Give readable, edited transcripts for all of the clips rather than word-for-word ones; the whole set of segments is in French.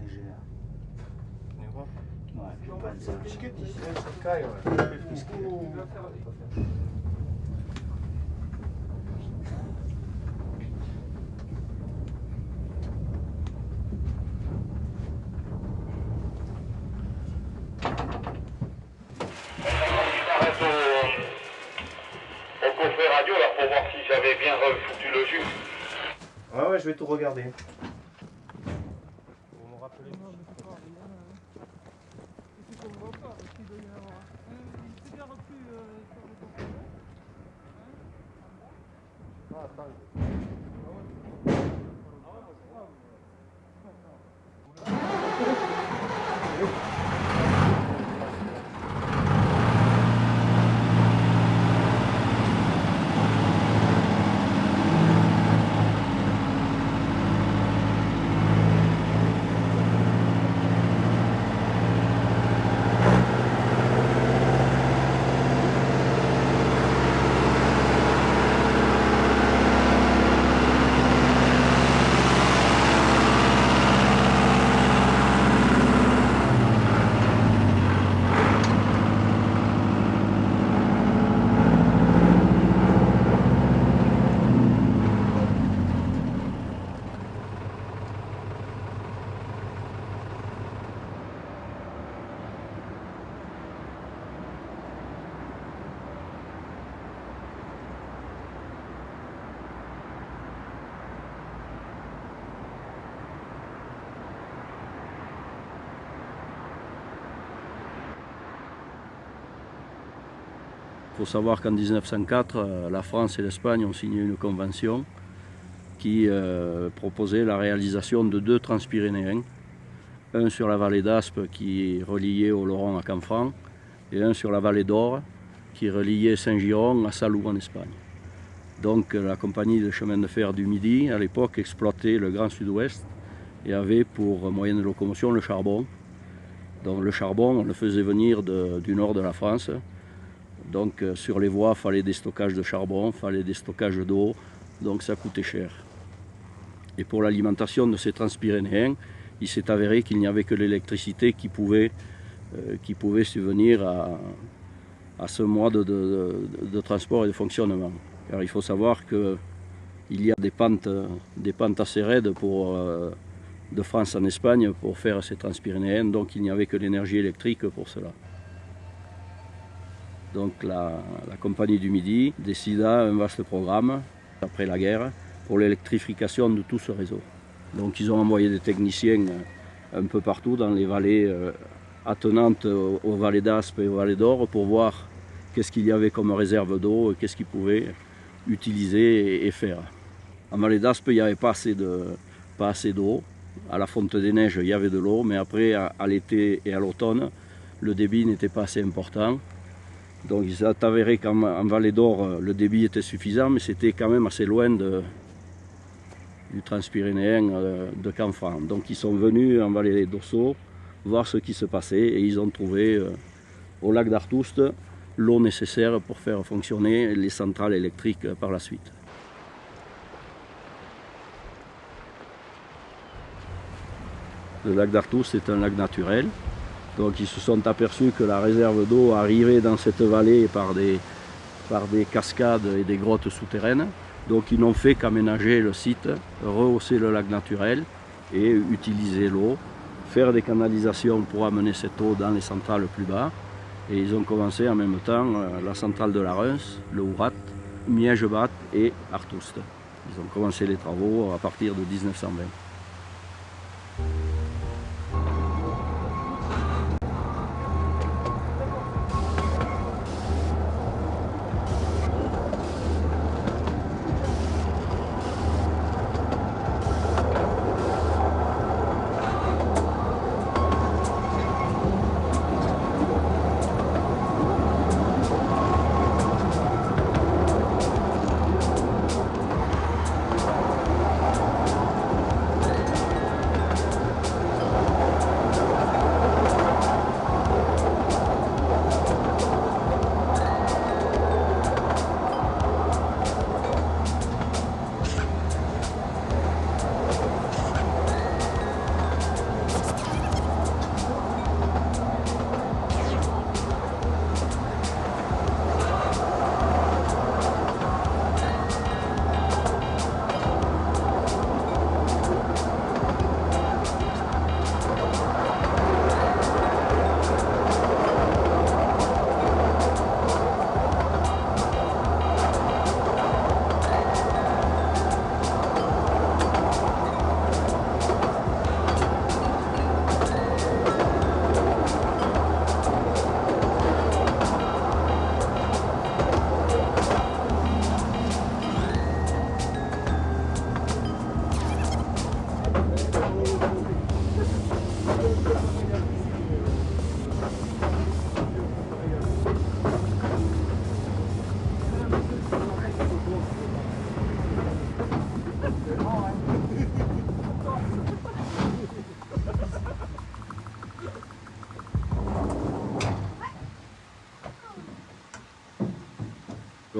léger. Negro? Ouais, je pense. Fisket ici, c'est caille, ouais. Au coffret radio là pour voir si j'avais bien foutu le jus. Ouais, ouais, je vais tout regarder. Vous me rappelez? Non, mais c'est pas rien. C'est qu'on ne voit pas, parce qu'il doit y en avoir un. Il s'est déjà reçu sur le compte. Ah, attends. Il faut savoir qu'en 1904, la France et l'Espagne ont signé une convention qui proposait la réalisation de 2 transpyrénéens, un sur la vallée d'Aspe qui reliait Oloron à Canfranc et un sur la vallée d'Or qui reliait Saint-Giron à Salou en Espagne. Donc la compagnie de chemin de fer du Midi à l'époque exploitait le Grand Sud-Ouest et avait pour moyen de locomotion le charbon. Donc le charbon, on le faisait venir du nord de la France. Donc sur les voies, il fallait des stockages de charbon, il fallait des stockages d'eau, donc ça coûtait cher. Et pour l'alimentation de ces transpyrénéens, il s'est avéré qu'il n'y avait que l'électricité qui pouvait subvenir à ce mode de transport et de fonctionnement. Car il faut savoir qu'il y a des pentes assez raides de France en Espagne pour faire ces transpyrénéens, donc il n'y avait que l'énergie électrique pour cela. Donc la compagnie du Midi décida un vaste programme, après la guerre, pour l'électrification de tout ce réseau. Donc ils ont envoyé des techniciens un peu partout dans les vallées attenantes aux vallées d'Aspe et aux vallées d'Or pour voir qu'est-ce qu'il y avait comme réserve d'eau et qu'est-ce qu'ils pouvaient utiliser et faire. En vallée d'Aspe, il n'y avait pas assez d'eau. À la fonte des neiges, il y avait de l'eau, mais après, à l'été et à l'automne, le débit n'était pas assez important. Donc il s'est avéré qu'en vallée d'Or, le débit était suffisant, mais c'était quand même assez loin du transpyrénéen de Canfranc. Donc ils sont venus en vallée d'Ossau voir ce qui se passait et ils ont trouvé au lac d'Artoust l'eau nécessaire pour faire fonctionner les centrales électriques par la suite. Le lac d'Artoust est un lac naturel. Donc ils se sont aperçus que la réserve d'eau arrivait dans cette vallée par des cascades et des grottes souterraines. Donc ils n'ont fait qu'aménager le site, rehausser le lac naturel et utiliser l'eau, faire des canalisations pour amener cette eau dans les centrales plus bas. Et ils ont commencé en même temps la centrale de la Reims, le Ourat, Miège-Bat et Artoust. Ils ont commencé les travaux à partir de 1920.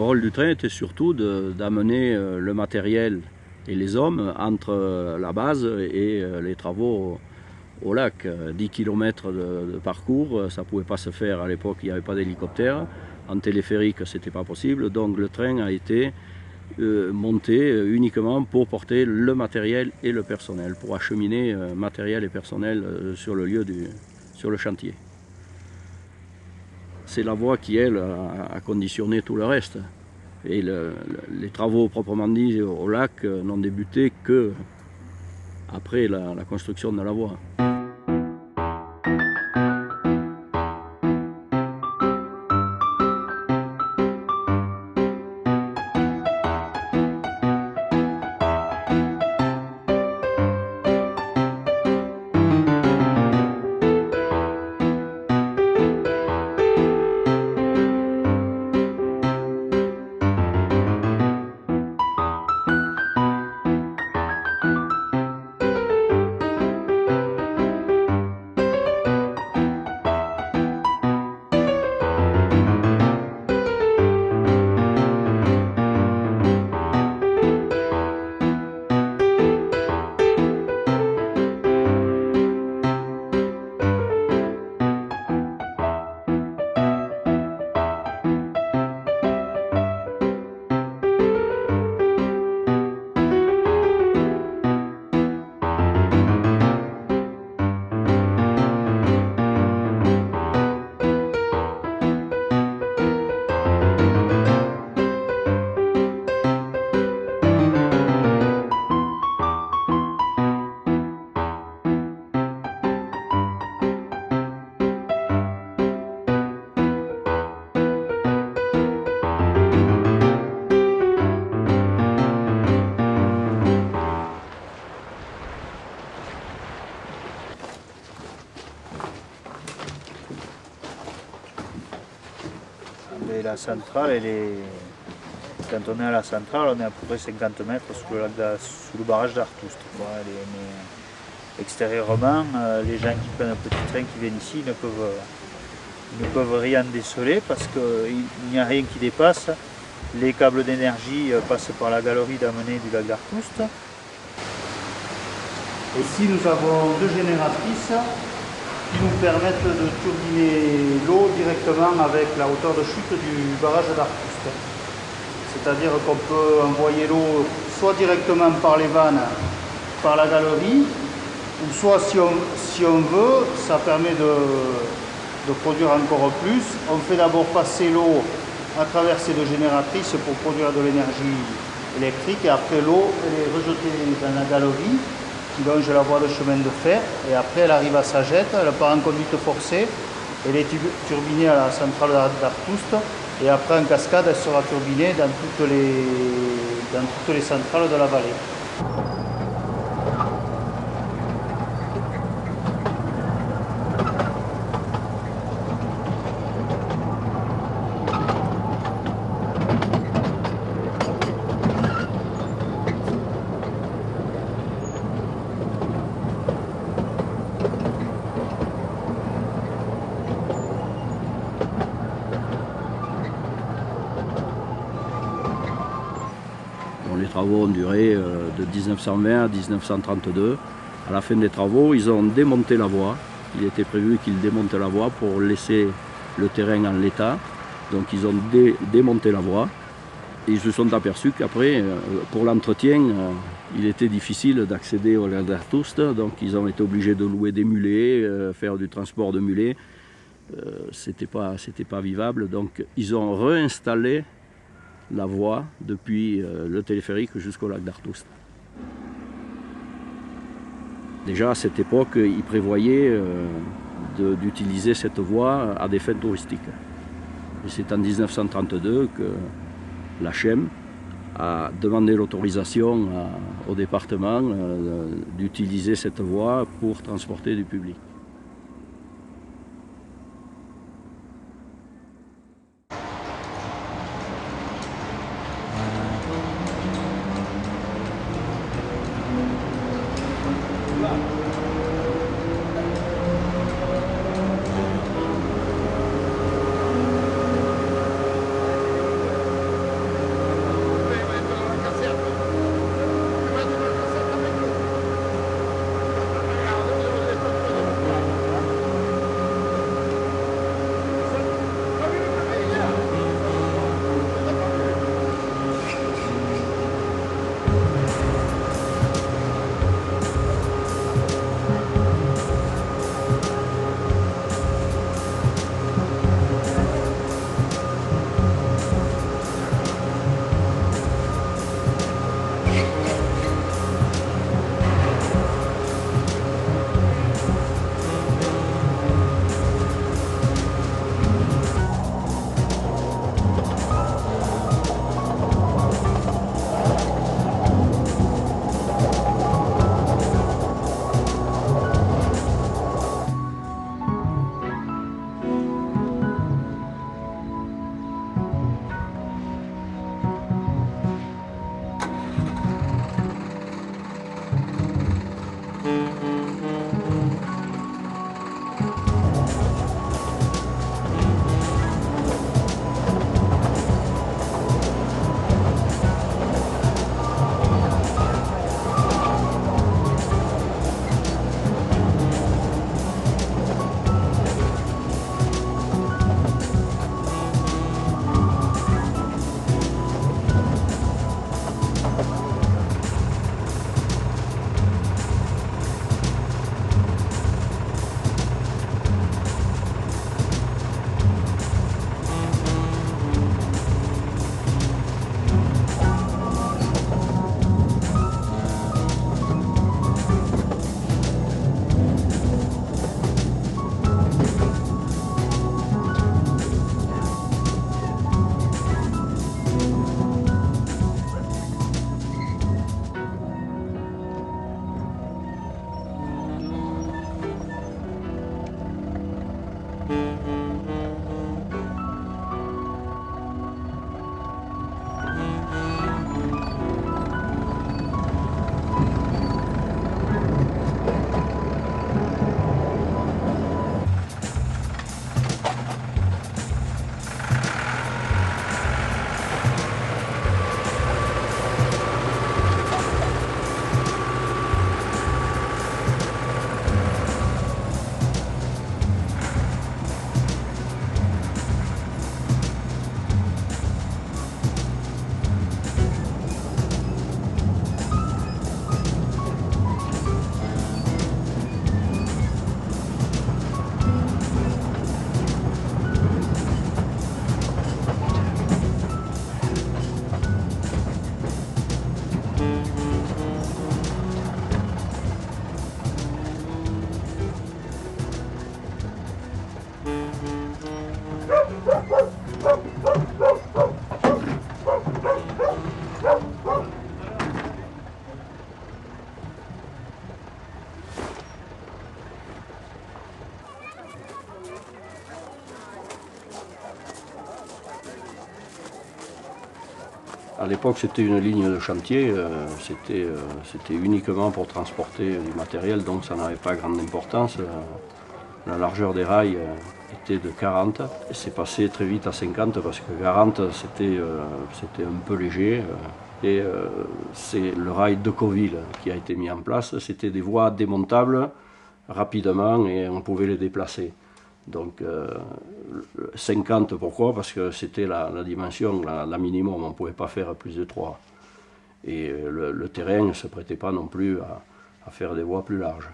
rôle du train était surtout d'amener le matériel et les hommes entre la base et les travaux au lac. 10 km de parcours, ça ne pouvait pas se faire à l'époque, il n'y avait pas d'hélicoptère. En téléphérique, ce n'était pas possible, donc le train a été monté uniquement pour porter le matériel et le personnel, pour acheminer matériel et personnel sur le lieu sur le chantier. C'est la voie qui, elle, a conditionné tout le reste. Et les travaux proprement dit au lac n'ont débuté que après la construction de la voie. La centrale, quand on est à la centrale, on est à peu près 50 mètres sous le barrage d'Artoust. Mais extérieurement, les gens qui prennent un petit train qui viennent ici ne peuvent rien déceler parce qu'il n'y a rien qui dépasse. Les câbles d'énergie passent par la galerie d'amener du lac d'Artoust. Ici, nous avons deux génératrices qui nous permettent de turbiner l'eau directement avec la hauteur de chute du barrage d'Artoust. C'est-à-dire qu'on peut envoyer l'eau soit directement par les vannes, par la galerie, ou soit si on veut, ça permet de produire encore plus. On fait d'abord passer l'eau à travers ces deux génératrices pour produire de l'énergie électrique et après l'eau elle est rejetée dans la galerie qui longe la voie de chemin de fer et après elle arrive à Sagette, elle part en conduite forcée, elle est turbinée à la centrale d'Artoust et après en cascade elle sera turbinée dans toutes les centrales de la vallée. Les travaux ont duré de 1920 à 1932. À la fin des travaux, ils ont démonté la voie. Il était prévu qu'ils démontent la voie pour laisser le terrain en l'état. Donc ils ont démonté la voie. Et ils se sont aperçus qu'après, pour l'entretien, il était difficile d'accéder au lac d'Artoust. Donc ils ont été obligés de louer des mulets, faire du transport de mulets. C'était pas vivable. Donc ils ont réinstallé la voie depuis le téléphérique jusqu'au lac d'Artoust. Déjà à cette époque, ils prévoyaient d'utiliser cette voie à des fins touristiques. Et c'est en 1932 que l'HM a demandé l'autorisation au département d'utiliser cette voie pour transporter du public. À l'époque, c'était une ligne de chantier, c'était uniquement pour transporter du matériel, donc ça n'avait pas grande importance. La largeur des rails était de 40 et c'est passé très vite à 50 parce que 40 c'était un peu léger. C'est le rail de Decauville qui a été mis en place. C'était des voies démontables rapidement et on pouvait les déplacer. Donc 50, pourquoi? Parce que c'était la dimension, la minimum, on ne pouvait pas faire plus de 3. Et le terrain ne se prêtait pas non plus à faire des voies plus larges.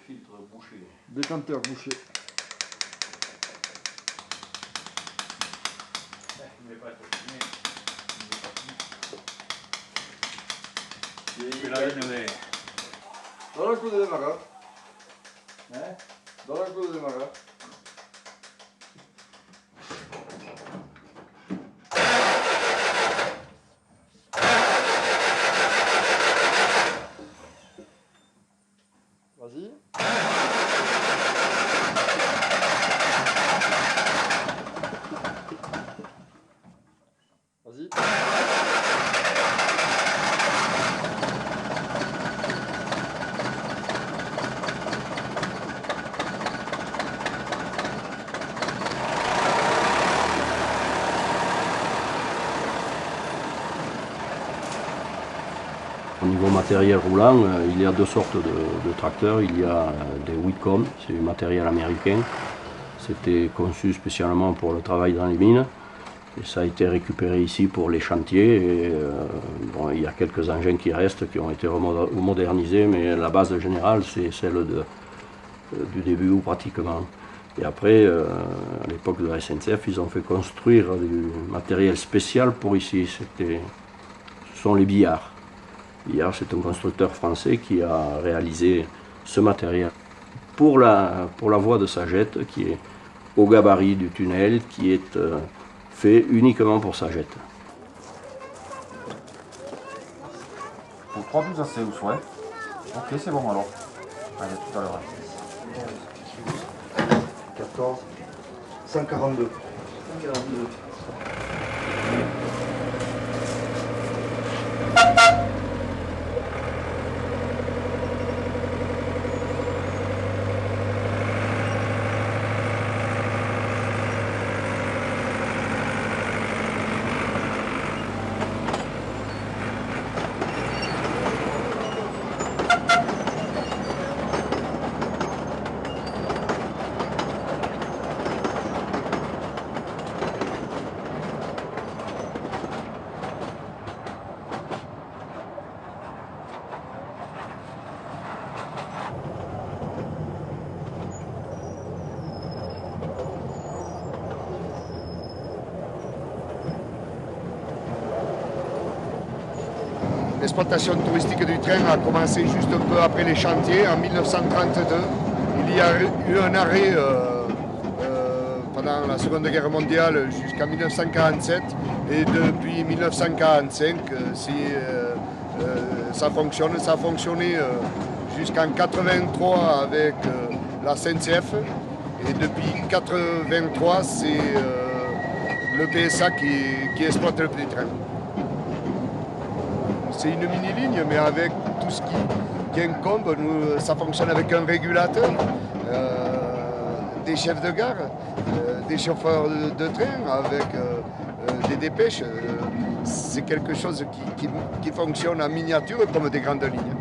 Filtre bouché. Décanteur bouché. Dans le coup de démarrage. Dans le coup de démarrage. Vas-y. Vas-y. Au niveau matériel roulant, il y a deux sortes de tracteurs. Il y a des Whitcomb, c'est du matériel américain. C'était conçu spécialement pour le travail dans les mines. Et ça a été récupéré ici pour les chantiers. Et, bon, il y a quelques engins qui restent, qui ont été modernisés, mais la base générale, c'est celle du début ou pratiquement. Et après, à l'époque de la SNCF, ils ont fait construire du matériel spécial pour ici. Ce sont les billards. Billard, c'est un constructeur français qui a réalisé ce matériel pour la voie de sagette qui est au gabarit du tunnel, qui est fait uniquement pour sagette. Pour 3 plus assez ou soit. Ok, c'est bon alors. Allez, tout à l'heure. 14, 142. 142. L'exploitation touristique du train a commencé juste un peu après les chantiers, en 1932. Il y a eu un arrêt pendant la Seconde Guerre mondiale jusqu'en 1947 et depuis 1945, ça fonctionne. Ça a fonctionné jusqu'en 1983 avec la SNCF et depuis 1983, c'est le PSA qui exploite le petit train. C'est une mini-ligne, mais avec tout ce qui incombe, ça fonctionne avec un régulateur, des chefs de gare, des chauffeurs de train, avec des dépêches. C'est quelque chose qui fonctionne en miniature comme des grandes lignes.